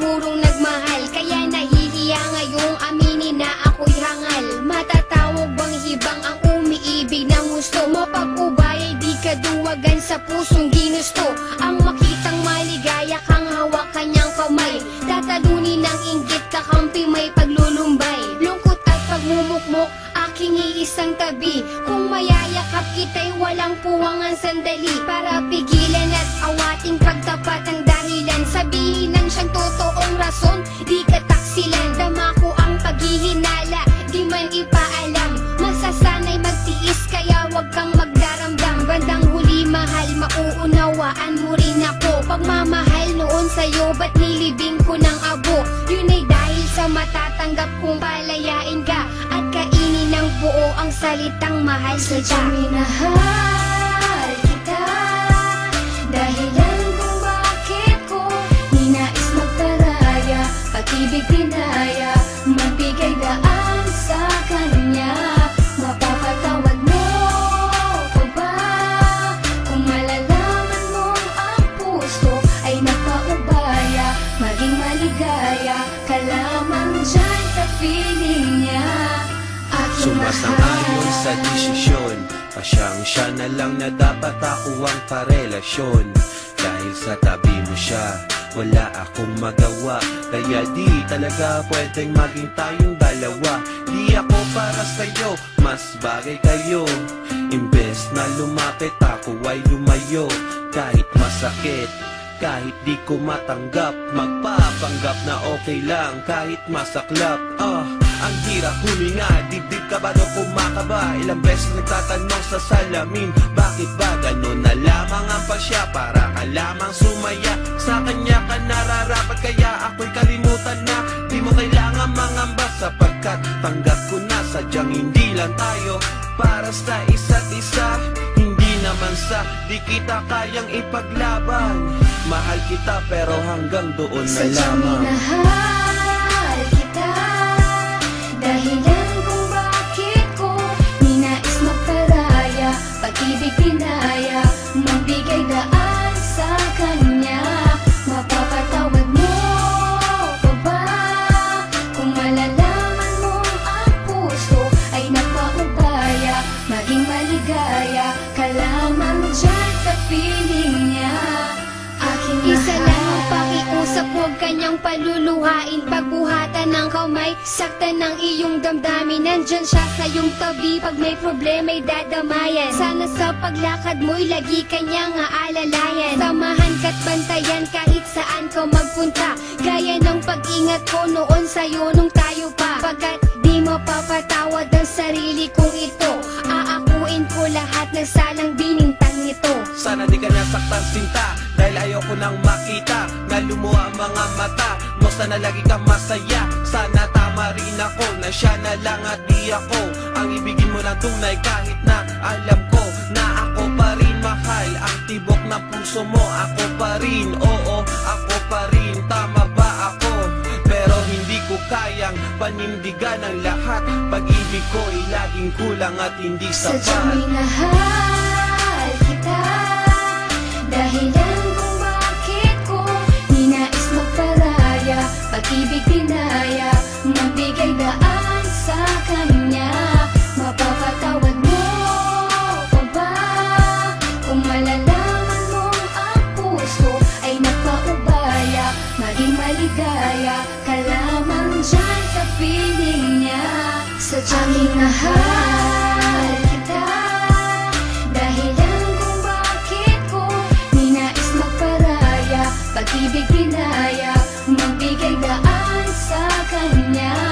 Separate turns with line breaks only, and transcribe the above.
sigurong nagmahal, kaya nahihiya ngayong aminin na ako'y hangal. Matatawag bang hibang ang umiibig ng gusto? Mapag-ubay, di kaduwagan sa pusong ginusto. Ang makitang maligaya kang hawak kanyang kamay, tatalunin ng inggit kakampi may paglulumbay. Lungkot at pagmumukmok, aking iisang tabi. Kung mayayakap kita'y walang puwangan sandali, para pigilan at awating pagtapat ang dahilan. Sabihin ng siyang totoong rason, di ka taksilan. Dama ko ang paghihinala, di man ipaalam. Masasanay magtiis, kaya wag kang magdaramdam. Bandang huli mahal, mauunawaan mo rin ako. Pagmamahal noon sa'yo, ba't nilibing ko ng abo? Yun ay dahil sa matatanggap kong palayain ka at kainin ng buo ang salitang mahal kita.
Minahal kita, dahilan kung bakit ko ninais magparaya, pag-ibig pinaya, magbigay daan sa kanya. Mapapatawad mo ko ba kung malalaman mong ang puso ay nagpaubaya, maging maligaya ka lamang dyan sa feeling niya.
Sumasang-ayon sa desisyon, pasyang-siya na lang na dapat ako ang karelasyon. Dahil sa tabi mo siya, wala akong magawa, kaya di talaga pwedeng maging tayong dalawa. Di ako para sa'yo, mas bagay kayo. Imbes na lumapit, ako ay lumayo. Kahit masakit, kahit di ko matanggap, magpapanggap na okay lang kahit masaklap. Ang hirap huminga, dibdib ka ba daw kumakaba? Ilang beses nagtatanong sa salamin, bakit ba ganun na lamang ang pasya? Para ka lamang sumaya, sa kanya ka nararapat, kaya ako'y kalimutan na. Di mo kailangan mangamba sapagkat tanggap ko na sadyang hindi lang tayo para sa isa't isa. Hindi naman sa di kita kayang ipaglaban. Mahal kita pero hanggang doon na lamang.
Minahal kita, dahilan kung bakit ko ninais magparaya, pag-ibig pinaya, magbigay daan sa kanya. Mapapatawad mo ko ba kung malalaman mong ang puso ay nagpaubaya, maging maligaya ka lamang dyan sa feeling niya.
Isa lang ang pakiusap, huwag kanyang paluluhain. Pagbuhatan ng kamay, saktan ng iyong damdamin. Nandyan siya sa iyong tabi, pag may problema'y dadamayan. Sana sa paglakad mo'y lagi kanyang aalalayan. Samahan ka't bantayan kahit saan ka magpunta, gaya ng pag-ingat ko noon sa'yo nung tayo pa. Pagkat di mapapatawad ang sarili kong ito, aakuin ko lahat ng salang binintang nito.
Sana di ka nasaktan sinta, dahil ayoko nang makita na lumuha ang mga mata mo. Sana lagi kang masaya, sana tama rin ako na siya na lang at di ako ang ibigin mo ng tunay. Kahit na alam ko na ako pa rin mahal, ang tibok ng puso mo ako pa rin. Oo, ako pa rin, tama ba ako? Pero hindi ko kayang panindigan ang lahat. Pag-ibig ko ay laging kulang at hindi sapat.
Sadyang minahal kita, dahilan kung bakit ko ninais magparaya, pag-ibig pinaya, magbigay daan sa kanya. Mapapatawad mo ko ba kung malalaman mong ang puso ay nagpaubaya, maging maligaya ka lamang dyan sa piling niya. Sadyang minahal kita, dahilan kung bakit ko ninais magparaya, pag-ibig pinaya, magbigay daan sa kanya.